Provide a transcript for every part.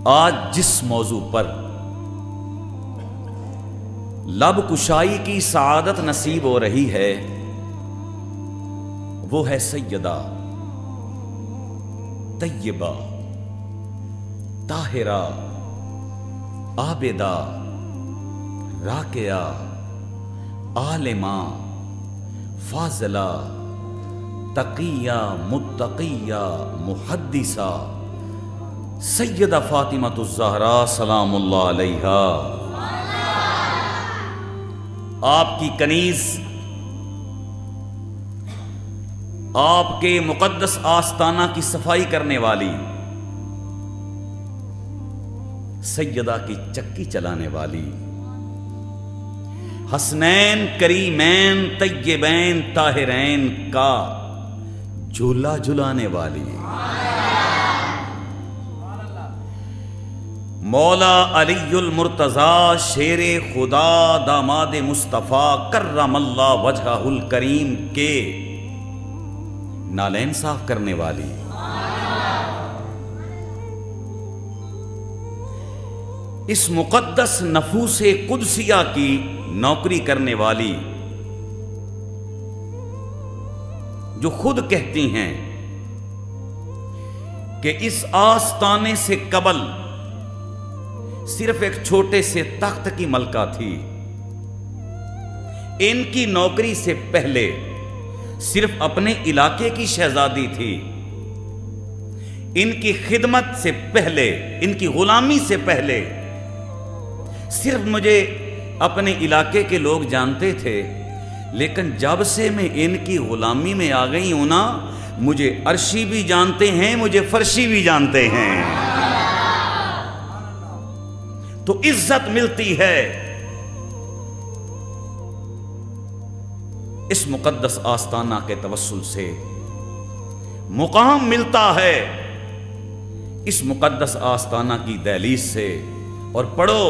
آج جس موضوع پر لب کشائی کی سعادت نصیب ہو رہی ہے وہ ہے سیدہ طیبہ طاہرہ عابدہ راکعہ عالمہ فاضلہ تقیہ متقیہ محدثہ سیدہ فاطمہ الزہرا سلام اللہ علیہا، آپ کی کنیز، آپ کے مقدس آستانہ کی صفائی کرنے والی، سیدہ کی چکی چلانے والی، حسنین کریمین طیبین طاہرین کا جھولا جھلانے والی، مولا علی المرتضی شیر خدا داماد مصطفیٰ کرم اللہ وجہہ الکریم کے نالین صاف کرنے والی، اس مقدس نفوس قدسیہ کی نوکری کرنے والی، جو خود کہتی ہیں کہ اس آستانے سے قبل صرف ایک چھوٹے سے تخت کی ملکہ تھی، ان کی نوکری سے پہلے صرف اپنے علاقے کی شہزادی تھی، ان کی خدمت سے پہلے، ان کی غلامی سے پہلے صرف مجھے اپنے علاقے کے لوگ جانتے تھے، لیکن جب سے میں ان کی غلامی میں آ گئی ہوں نا، مجھے عرشی بھی جانتے ہیں، مجھے فرشی بھی جانتے ہیں، تو عزت ملتی ہے اس مقدس آستانہ کے توسل سے، مقام ملتا ہے اس مقدس آستانہ کی دہلیز سے۔ اور پڑھو،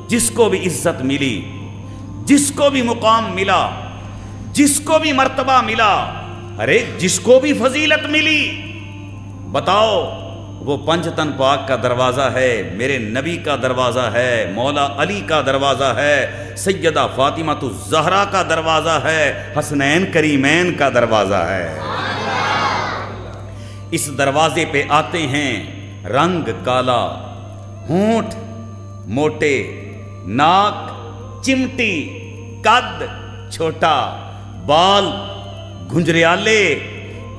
جس کو بھی عزت ملی، جس کو بھی مقام ملا، جس کو بھی مرتبہ ملا، ارے جس کو بھی فضیلت ملی، بتاؤ وہ پنجتن پاک کا دروازہ ہے، میرے نبی کا دروازہ ہے، مولا علی کا دروازہ ہے، سیدہ فاطمہ الزہرا کا دروازہ ہے، حسنین کریمین کا دروازہ ہے۔ اس دروازے پہ آتے ہیں رنگ کالا، ہونٹ موٹے، ناک چمٹی، قد چھوٹا، بال گھنجریالے،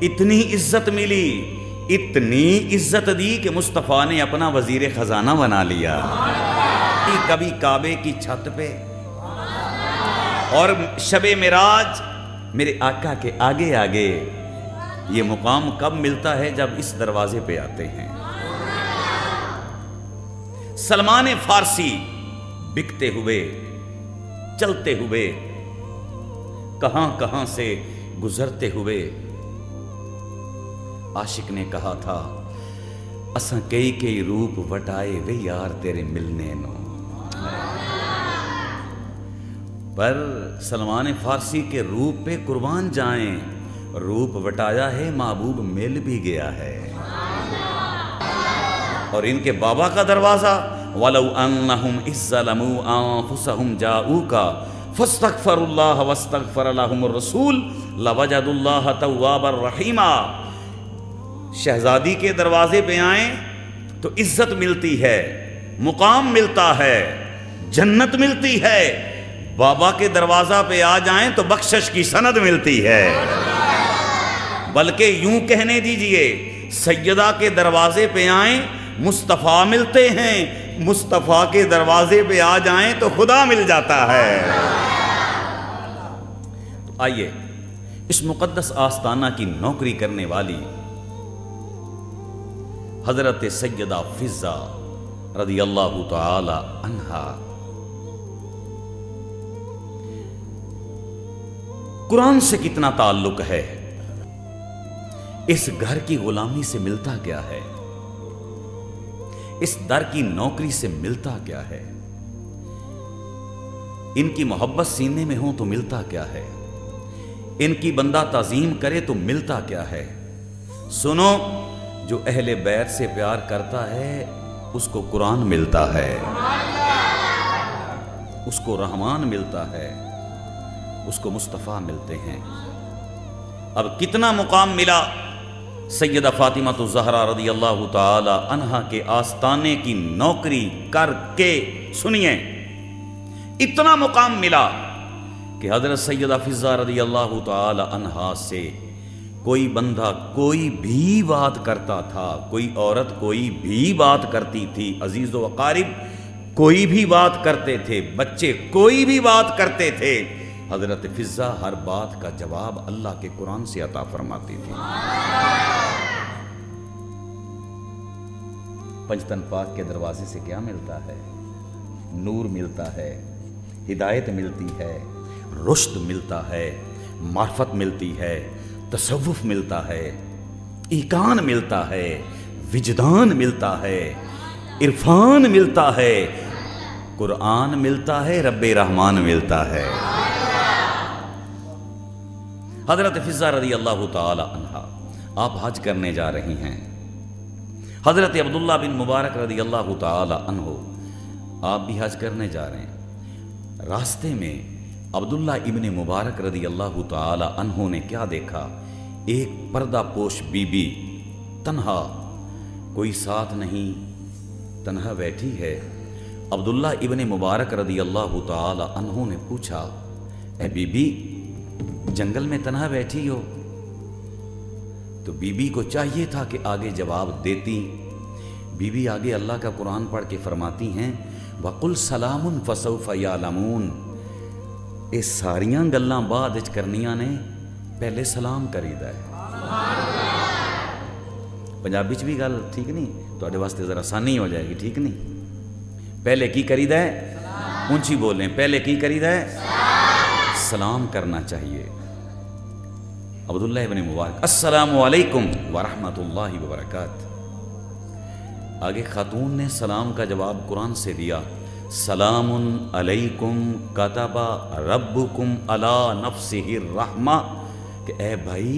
اتنی عزت ملی، اتنی عزت دی کہ مصطفیٰ نے اپنا وزیر خزانہ بنا لیا۔ کبھی کعبے کی چھت پہ اور شب معراج میرے آقا کے آگے آگے، یہ مقام کب ملتا ہے؟ جب اس دروازے پہ آتے ہیں۔ سلمان فارسی بکتے ہوئے، چلتے ہوئے، کہاں کہاں سے گزرتے ہوئے، عاشق نے کہا تھا اساں کئی کئی روپ وٹائے وے یار تیرے ملنے نو، پر سلمان فارسی کے روپ پہ قربان جائیں، روپ وٹایا ہے، محبوب مل بھی گیا ہے۔ اور ان کے بابا کا دروازہ، وَلَوْ أَنَّهُمْ إِذ ظَّلَمُوا أَنفُسَهُمْ جَاءُوكَ فَاسْتَغْفَرُوا اللَّهَ وَاسْتَغْفَرَ لَهُمُ الرَّسُولُ لَوَجَدُوا اللَّهَ تَوَّابًا رَحِيمًا۔ شہزادی کے دروازے پہ آئیں تو عزت ملتی ہے، مقام ملتا ہے، جنت ملتی ہے، بابا کے دروازہ پہ آ جائیں تو بخشش کی سند ملتی ہے۔ بلکہ یوں کہنے دیجئے، سیدہ کے دروازے پہ آئیں مصطفیٰ ملتے ہیں، مصطفیٰ کے دروازے پہ آ جائیں تو خدا مل جاتا ہے۔ تو آئیے اس مقدس آستانہ کی نوکری کرنے والی حضرت سیدہ فضہ رضی اللہ تعالی عنہا، قرآن سے کتنا تعلق ہے، اس گھر کی غلامی سے ملتا کیا ہے، اس در کی نوکری سے ملتا کیا ہے، ان کی محبت سینے میں ہو تو ملتا کیا ہے، ان کی بندہ تعظیم کرے تو ملتا کیا ہے۔ سنو، جو اہل بیت سے پیار کرتا ہے اس کو قرآن ملتا ہے، اس کو رحمان ملتا ہے، اس کو مصطفیٰ ملتے ہیں۔ اب کتنا مقام ملا سیدہ فاطمہ الزہرا رضی اللہ تعالی عنہا کے آستانے کی نوکری کر کے، سنیے، اتنا مقام ملا کہ حضرت سیدہ فضہ رضی اللہ تعالی عنہا سے کوئی بندہ کوئی بھی بات کرتا تھا، کوئی عورت کوئی بھی بات کرتی تھی، عزیز و اقارب کوئی بھی بات کرتے تھے، بچے کوئی بھی بات کرتے تھے، حضرت فضہ ہر بات کا جواب اللہ کے قرآن سے عطا فرماتی تھی۔ پنجتن پاک کے دروازے سے کیا ملتا ہے؟ نور ملتا ہے، ہدایت ملتی ہے، رشد ملتا ہے، معرفت ملتی ہے، تصوف ملتا ہے، ایقان ملتا ہے، وجدان ملتا ہے، عرفان ملتا ہے، قرآن ملتا ہے، رب رحمان ملتا ہے۔ حضرت فضہ رضی اللہ تعالی عنہا آپ حج کرنے جا رہی ہیں، حضرت عبداللہ بن مبارک رضی اللہ تعالی عنہ آپ بھی حج کرنے جا رہے ہیں۔ راستے میں عبداللہ ابن مبارک رضی اللہ تعالی عنہ نے کیا دیکھا؟ ایک پردہ پوش بی بی تنہا، کوئی ساتھ نہیں، تنہا بیٹھی ہے۔ عبداللہ ابن مبارک رضی اللہ تعالی عنہ نے پوچھا، اے بی بی جنگل میں تنہا بیٹھی ہو؟ تو بی بی کو چاہیے تھا کہ آگے جواب دیتی۔ بی بی آگے اللہ کا قرآن پڑھ کے فرماتی ہیں، وَقُلْ سَلَامٌ فَسَوْفَ يَعْلَمُونَ۔ یہ ساریاں گلاں بعد وچ کرنیاں نے، پہلے سلام کریدا ہے۔ پنجابی چ بھی گل ٹھیک نہیں، تواڈے واسطے ذرا آسانی ہو جائے گی، ٹھیک نہیں؟ پہلے کی کریدا ہے؟ اونچی بولیں، پہلے کی کریدا ہے؟ سلام کرنا چاہیے۔ عبداللہ ابن مبارک، السلام علیکم ورحمۃ اللہ وبرکاتہ۔ آگے خاتون نے سلام کا جواب قرآن سے دیا، سلام علیکم کتب ربکم علی نفسہ الرحمہ، کہ اے بھائی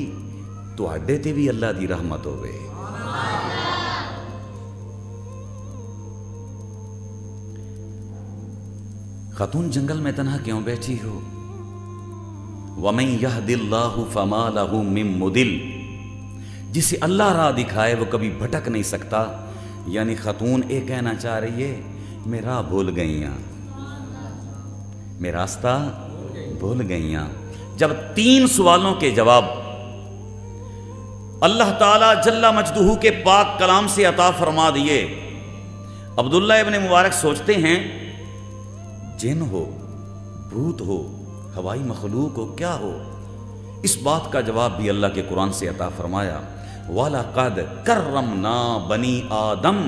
تواڈے تے بھی اللہ دی رحمت ہوے۔ خاتون جنگل میں تنہا کیوں بیٹھی ہو؟ وَمَن يَهْدِ اللَّهُ فَمَا لَهُ مِن مُضِلٍّ، جسے اللہ راہ دکھائے وہ کبھی بھٹک نہیں سکتا۔ یعنی خاتون یہ کہنا چاہ رہی ہے، میں راہ بھول گئیاں، میں راستہ بھول گئیاں۔ جب 3 سوالوں کے جواب اللہ تعالی جل مجدہ کے پاک کلام سے عطا فرما دیے، عبداللہ ابن مبارک سوچتے ہیں جن ہو، بھوت ہو، ہوائی مخلوق ہو، کیا ہو؟ اس بات کا جواب بھی اللہ کے قرآن سے عطا فرمایا، وَلَقَدْ كَرَّمْنَا بَنِي آدم،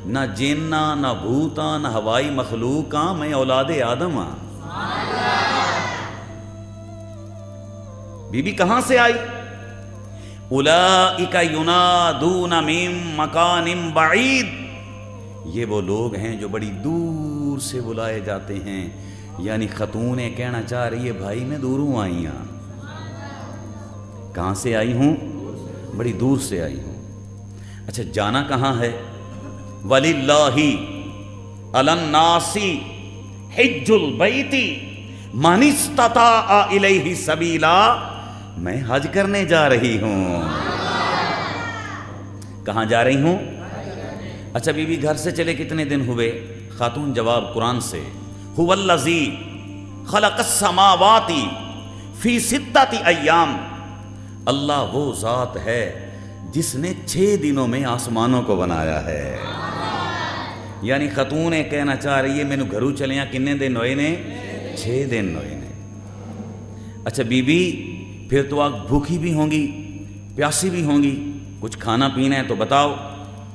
نہ جنہ نہ بھوتا نہ ہوائی مخلوق ہاں، میں اولاد آدم ہاں۔ بی بی کہاں سے آئی؟ اولئک ینادون من مکان بعید، یہ وہ لوگ ہیں جو بڑی دور سے بلائے جاتے ہیں۔ یعنی خاتونیں کہنا چاہ رہی ہے، بھائی میں دوروں آئی ہوں۔ کہاں سے آئی ہوں؟ بڑی دور سے آئی ہوں۔ اچھا جانا کہاں ہے؟ وَلِلَّهِ عَلَى النَّاسِ حِجُّ الْبَيْتِ مَنِ اسْتَطَاعَ إِلَيْهِ سَبِيلًا، میں حج کرنے جا رہی ہوں۔ کہاں جا رہی ہوں؟ اچھا بی بی گھر سے چلے کتنے دن ہوئے؟ خاتون جواب قرآن سے، هُوَ الَّذِي خَلَقَ السَّمَاوَاتِ فِي 6 أَيَّامٍ، اللہ وہ ذات ہے جس نے 6 دنوں میں آسمانوں کو بنایا ہے۔ یعنی خاتون کہنا چاہ رہی ہے مینوں گھروں چلیاں کنے دن ہوئے نے؟ 6 دن ہوئے نے۔ اچھا بی بی پھر تو آپ بھوکی بھی ہوں گی، پیاسی بھی ہوں گی، کچھ کھانا پینا ہے تو بتاؤ۔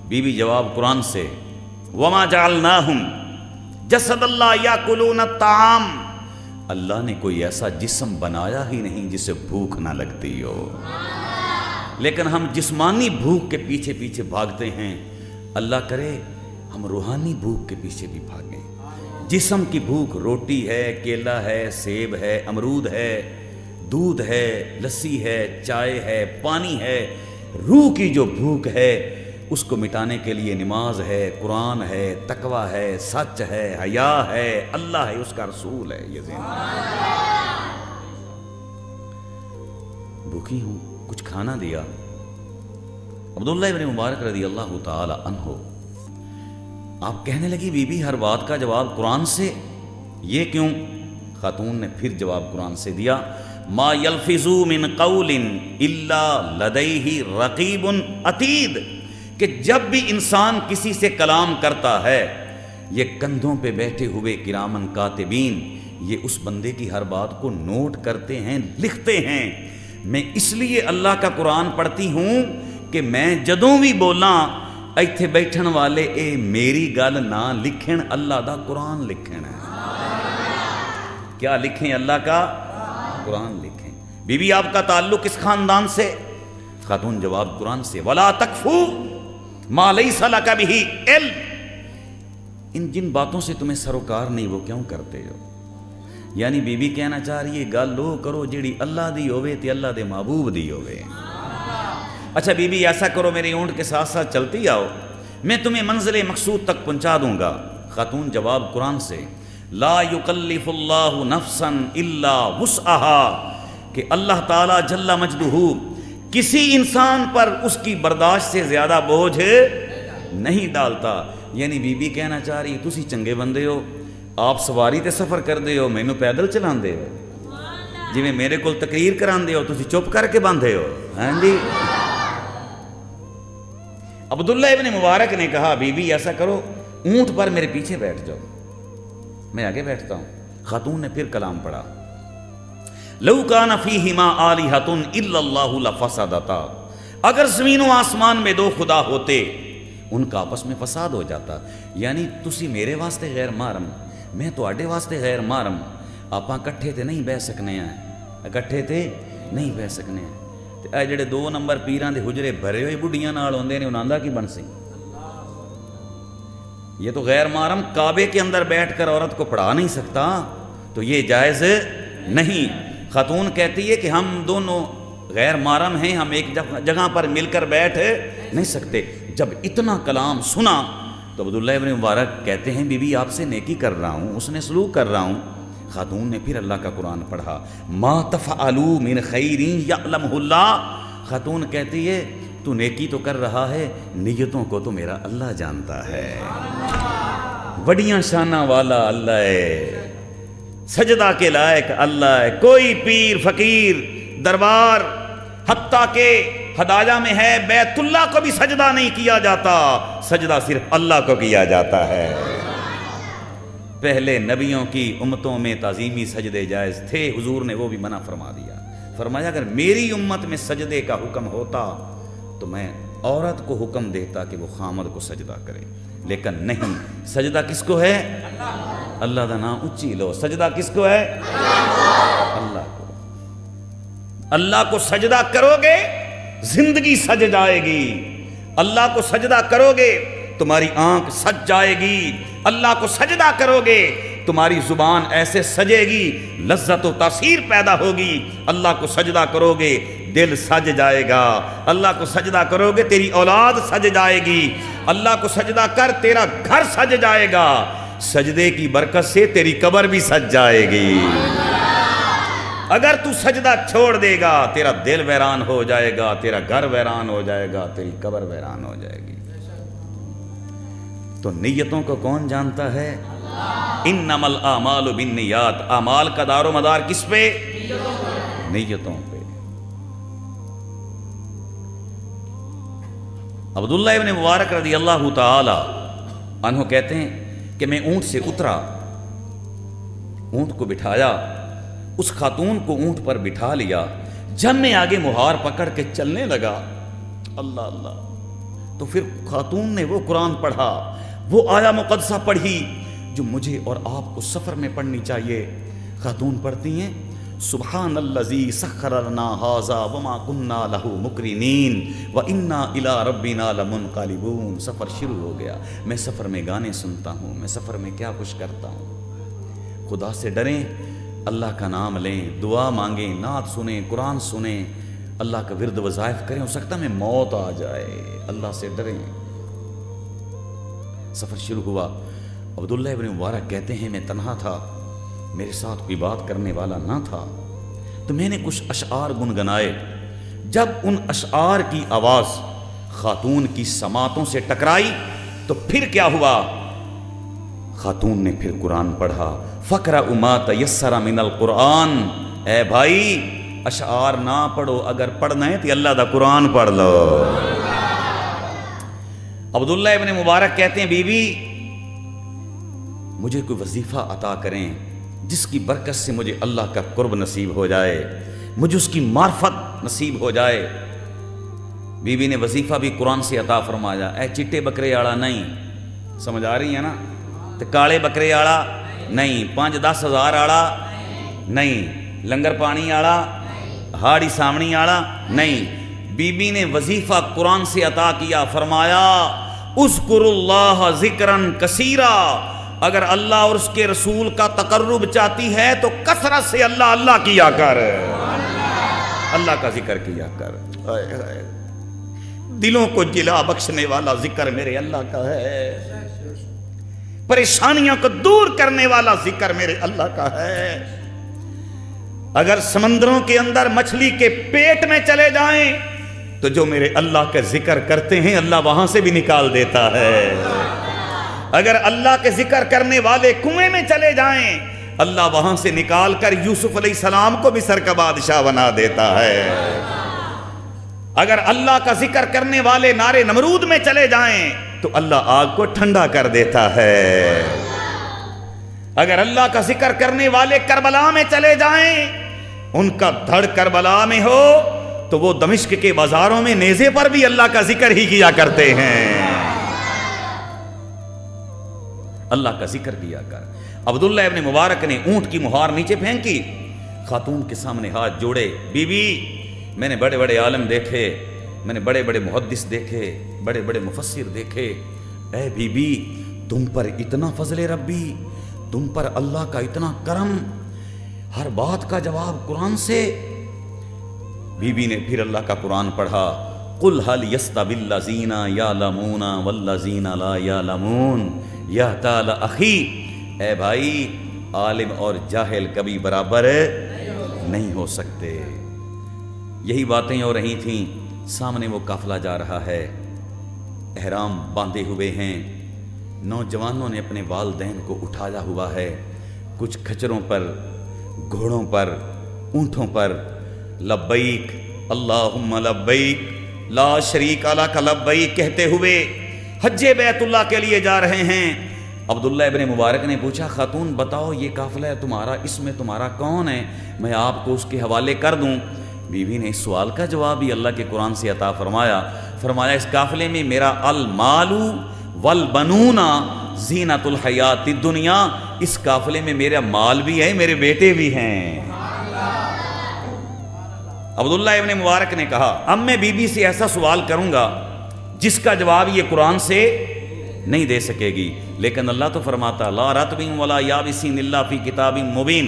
بی بی جواب قرآن سے، وَمَا جَعَلْنَاهُمْ جَسَدًا لَا يَأْكُلُونَ الطَّعَامَ، اللہ نے کوئی ایسا جسم بنایا ہی نہیں جسے بھوک نہ لگتی ہو۔ لیکن ہم جسمانی بھوک کے پیچھے پیچھے بھاگتے ہیں، اللہ کرے ہم روحانی بھوک کے پیچھے بھی بھاگیں۔ جسم کی بھوک روٹی ہے، کیلا ہے، سیب ہے، امرود ہے، دودھ ہے، لسی ہے، چائے ہے، پانی ہے۔ روح کی جو بھوک ہے اس کو مٹانے کے لیے نماز ہے، قرآن ہے، تقوی ہے، سچ ہے، حیا ہے، اللہ ہے، اس کا رسول ہے۔ یہ ذہن بھوکی ہوں، کچھ کھانا دیا۔ عبداللہ ابن مبارک رضی اللہ تعالی عنہ آپ کہنے لگی بی بی ہر بات کا جواب قرآن سے، یہ کیوں؟ خاتون نے پھر جواب قرآن سے دیا، ما یلفظ من قول الا لدیہ رقیب عتید، کہ جب بھی انسان کسی سے کلام کرتا ہے یہ کندھوں پہ بیٹھے ہوئے کرامن کاتبین یہ اس بندے کی ہر بات کو نوٹ کرتے ہیں، لکھتے ہیں۔ میں اس لیے اللہ کا قرآن پڑھتی ہوں کہ میں جدوں بھی بولاں ایتھے بیٹھن والے اے میری گل نہ لکھن، اللہ دا قرآن لکھن ہے۔ کیا لکھیں؟ اللہ کا قرآن لکھیں۔ بی بی آپ کا تعلق اس خاندان سے؟ خاتون جواب قرآن سے، وَلَا تَقْفُوا مَا لَيْسَ لَكَ بِهِ عِلْمٌ، ان جن باتوں سے تمہیں سروکار نہیں وہ کیوں کرتے ہو؟ یعنی بی بی کہنا چاہ رہی ہے گل لو کرو جیڑی اللہ دی ہوئے تے اللہ دے محبوب دی ہوئے۔ اچھا بی بی ایسا کرو میری اونٹ کے ساتھ ساتھ چلتی آؤ، میں تمہیں منزل مقصود تک پہنچا دوں گا۔ خاتون جواب قرآن سے، لا یکلف اللہ نفسا الا وسعها، کہ اللہ تعالی جل مجدہ کسی انسان پر اس کی برداشت سے زیادہ بوجھ نہیں ڈالتا۔ یعنی بی بی کہنا چاہ رہی تسی چنگے بندے ہو، آپ سواری تے سفر کر دے ہو، مینوں پیدل چلان دے ہو، جی میں میرے کو تقریر کران دے ہو تسی چپ کر کے باندھے ہو۔ ہاں جی، عبداللہ ابن مبارک نے کہا بی بی ایسا کرو اونٹ پر میرے پیچھے بیٹھ جاؤ، میں آگے بیٹھتا ہوں۔ خاتون نے پھر کلام پڑھا، لو کان فیہما آلہۃ الا اللہ لفسدتا، اگر زمین و آسمان میں دو خدا ہوتے ان کا آپس میں فساد ہو جاتا۔ یعنی تسی میرے واسطے غیر محرم، میں تواڈے واسطے غیر محرم، آپاں کٹھے تے نہیں بہ سکنے ہیں، کٹھے تے نہیں بہ سکنے ہیں۔ تے اے جڑے 2 نمبر پیراں دے حجرے بھرے ہوئے بڈھیاں نال ہوندے نے انہاں دا کی بن سی؟ یہ تو غیر محرم کعبے کے اندر بیٹھ کر عورت کو پڑھا نہیں سکتا، تو یہ جائز نہیں۔ خاتون کہتی ہے کہ ہم دونوں غیر محرم ہیں، ہم ایک جگہ پر مل کر بیٹھ نہیں سکتے۔ جب اتنا کلام سنا تو عبداللہ ابن مبارک کہتے ہیں بی بی آپ سے نیکی کر رہا ہوں، اس نے سلوک کر رہا ہوں۔ خاتون نے پھر اللہ کا قرآن پڑھا، ما تفعلوا من خیر یعلمہ اللہ، خاتون کہتی ہے تو نیکی تو کر رہا ہے، نیتوں کو تو میرا اللہ جانتا ہے۔ بڑیاں شانہ والا اللہ ہے، سجدہ کے لائق اللہ ہے، کوئی پیر فقیر دربار حتیٰ کہ ہدایہ میں ہے بیت اللہ کو بھی سجدہ نہیں کیا جاتا، سجدہ صرف اللہ کو کیا جاتا ہے۔ پہلے نبیوں کی امتوں میں تعظیمی سجدے جائز تھے، حضور نے وہ بھی منع فرما دیا، فرمایا اگر میری امت میں سجدے کا حکم ہوتا تو میں عورت کو حکم دیتا کہ وہ خامد کو سجدہ کرے، لیکن نہیں، سجدہ کس کو ہے؟ اللہ دا نام اچھی لو، سجدہ کس کو ہے؟ اللہ کو۔ اللہ کو سجدہ کرو گے زندگی سج جائے گی، اللہ کو سجدہ کرو گے تمہاری آنکھ سج جائے گی، اللہ کو سجدہ کرو گے تمہاری زبان ایسے سجے گی، لذت و تاثیر پیدا ہوگی، اللہ کو سجدہ کرو گے دل سج جائے گا، اللہ کو سجدہ کرو گے تیری اولاد سج جائے گی، اللہ کو سجدہ کر تیرا گھر سج جائے گا، سجدے کی برکت سے تیری قبر بھی سج جائے گی۔ اگر تو سجدہ چھوڑ دے گا تیرا دل ویران ہو جائے گا، تیرا گھر ویران ہو جائے گا، تیری قبر ویران ہو جائے گی۔ تو نیتوں کو کون جانتا ہے؟ انما الاعمال بالنیات، اعمال کا دار و مدار کس پہ؟ نیتوں پہ۔ عبداللہ ابن مبارک رضی اللہ تعالی عنہ کہتے ہیں کہ میں اونٹ سے اترا، اونٹ کو بٹھایا، اس خاتون کو اونٹ پر بٹھا لیا، جب میں آگے مہار پکڑ کے چلنے لگا، اللہ اللہ، تو پھر خاتون نے وہ قرآن پڑھا، وہ آیا مقدسہ پڑھی جو مجھے اور آپ کو سفر میں پڑھنی چاہیے۔ خاتون پڑھتی ہیں، سبحان الذی سخر لنا ھذا وما كنا له مقرنین وانا الی ربنا لمنقلبون۔ سفر شروع ہو گیا، میں سفر میں گانے سنتا ہوں، میں سفر میں کیا کچھ کرتا ہوں۔ خدا سے ڈریں، اللہ کا نام لیں، دعا مانگیں، نعت سنیں، قرآن سنیں، اللہ کا ورد وظائف کریں، ہو سکتا ہے میں موت آ جائے، اللہ سے ڈریں۔ سفر شروع ہوا، عبداللہ ابن مبارک کہتے ہیں میں تنہا تھا، میرے ساتھ کوئی بات کرنے والا نہ تھا، تو میں نے کچھ اشعار گنگنائے۔ جب ان اشعار کی آواز خاتون کی سماعتوں سے ٹکرائی تو پھر کیا ہوا؟ خاتون نے پھر قرآن پڑھا، فَقْرَأُ مَا تَيَسَّرَ مِنَ الْقُرْآنِ، اے بھائی اشعار نہ پڑھو، اگر پڑھنا ہے تو اللہ دا قرآن پڑھ لو۔ عبداللہ ابن مبارک کہتے ہیں بی بی مجھے کوئی وظیفہ عطا کریں جس کی برکت سے مجھے اللہ کا قرب نصیب ہو جائے، مجھے اس کی معرفت نصیب ہو جائے۔ بی بی نے وظیفہ بھی قرآن سے عطا فرمایا، اے چٹے بکرے آڑا نہیں، سمجھ آ رہی ہے نا، تو کالے بکرے آڑا نہیں، 5-10 ہزار آڑا نہیں، لنگر پانی آڑا، ہاڑی سامنی آڑا نہیں۔ بی بی نے وظیفہ قرآن سے عطا کیا، فرمایا اذکر اللہ ذکرن کثیرا، اگر اللہ اور اس کے رسول کا تقرب چاہتی ہے تو کثرت سے اللہ اللہ کیا کر، اللہ کا ذکر کیا کر۔ دلوں کو جلا بخشنے والا ذکر میرے اللہ کا ہے، پریشانیوں کو دور کرنے والا ذکر میرے اللہ کا ہے۔ اگر سمندروں کے اندر مچھلی کے پیٹ میں چلے جائیں تو جو میرے اللہ کا ذکر کرتے ہیں اللہ وہاں سے بھی نکال دیتا ہے۔ اگر اللہ کے ذکر کرنے والے کنویں میں چلے جائیں اللہ وہاں سے نکال کر یوسف علیہ السلام کو مصر کا بادشاہ بنا دیتا ہے۔ اگر اللہ کا ذکر کرنے والے نارے نمرود میں چلے جائیں تو اللہ آگ کو ٹھنڈا کر دیتا ہے۔ اگر اللہ کا ذکر کرنے والے کربلا میں چلے جائیں، ان کا دھڑ کربلا میں ہو تو وہ دمشق کے بازاروں میں نیزے پر بھی اللہ کا ذکر ہی کیا کرتے ہیں۔ اللہ کا ذکر کیا کر۔ عبداللہ ابن مبارک نے اونٹ کی مہار نیچے پھینکی، خاتون کے سامنے ہاتھ جوڑے، بی بی میں نے بڑے بڑے عالم دیکھے، میں نے بڑے بڑے محدث دیکھے، بڑے بڑے مفسر دیکھے، اے بی بی تم پر اتنا فضل ربی، تم پر اللہ کا اتنا کرم، ہر بات کا جواب قرآن سے۔ بی بی نے پھر اللہ کا قرآن پڑھا، قُلْ هَلْ يَسْتَوِي الَّذِينَ يَعْلَمُونَ وَالَّذِينَ لَا يَعْلَمُونَ یا تعالی اخی، اے بھائی عالم اور جاہل کبھی برابر نہیں ہو سکتے۔ یہی باتیں ہو رہی تھیں، سامنے وہ قافلہ جا رہا ہے، احرام باندھے ہوئے ہیں، نوجوانوں نے اپنے والدین کو اٹھایا ہوا ہے، کچھ کھچروں پر، گھوڑوں پر، اونٹوں پر، لبیک اللہم لبیک لا شریک لک لبیک کہتے ہوئے حج بیت اللہ کے لیے جا رہے ہیں۔ عبداللہ ابن مبارک نے پوچھا خاتون بتاؤ یہ قافلہ ہے تمہارا، اس میں تمہارا کون ہے، میں آپ کو اس کے حوالے کر دوں۔ بیوی نے اس سوال کا جواب بھی اللہ کے قرآن سے عطا فرمایا، فرمایا اس قافلے میں میرا المال والبنون زینت الحیات الدنیا، اس قافلے میں میرا مال بھی ہے، میرے بیٹے بھی ہیں۔ عبداللہ ابن مبارک نے کہا اب میں بی بی سے ایسا سوال کروں گا جس کا جواب یہ قرآن سے نہیں دے سکے گی، لیکن اللہ تو فرماتا لا رطب ولا یابس الا فی کتاب مبین،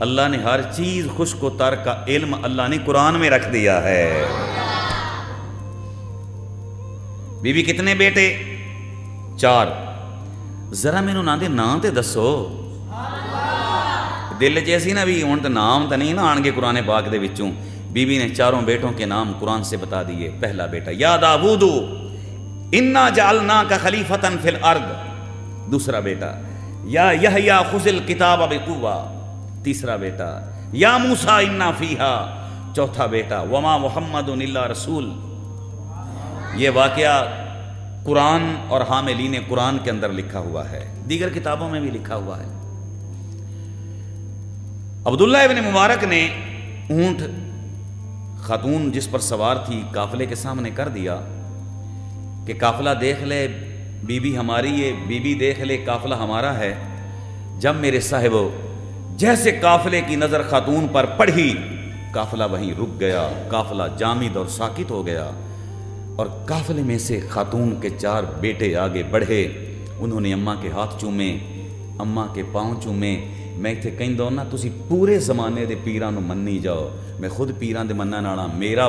اللہ نے ہر چیز خشک و تر کا علم اللہ نے قرآن میں رکھ دیا ہے۔ بی بی کتنے بیٹے؟ 4۔ ذرا مینوں نہ دے نام تے دسو، دل جیسی نا بھی ہوں تو نام تو نہیں نا آن گے قرآن پاک دے وچوں۔ بی بی نے 4 بیٹوں کے نام قرآن سے بتا دیے۔ پہلا بیٹا یا داؤد انا جعلناک خلیفۃ فی الارض، دوسرا بیٹا یا یحییٰ خذ الکتاب بقوہ، تیسرا بیٹا یا موسیٰ انا فیہا، چوتھا بیٹا وما محمد الا رسول۔ یہ واقعہ قرآن اور حاملین قرآن کے اندر لکھا ہوا ہے، دیگر کتابوں میں بھی لکھا ہوا ہے۔ عبداللہ ابن مبارک نے اونٹ خاتون جس پر سوار تھی قافلے کے سامنے کر دیا کہ قافلہ دیکھ لے بی بی ہماری ہے، بی بی دیکھ لے قافلہ ہمارا ہے۔ جب میرے صاحب جیسے قافلے کی نظر خاتون پر پڑھی قافلہ وہیں رک گیا، قافلہ جامد اور ساکت ہو گیا، اور قافلے میں سے خاتون کے 4 بیٹے آگے بڑھے، انہوں نے اماں کے ہاتھ چومے، اماں کے پاؤں چومے، میں ਇੱਥੇ ਕਹਿੰਦਾ ਨਾ ਤੁਸੀਂ ਪੂਰੇ ਜ਼ਮਾਨੇ ਦੇ ਪੀਰਾਂ ਨੂੰ ਮੰਨੀ ਜਾਓ। ਮੈਂ ਖੁਦ ਪੀਰਾਂ ਦੇ ਮੰਨਣ ਵਾਲਾ, ਮੇਰਾ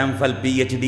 MPhil PhD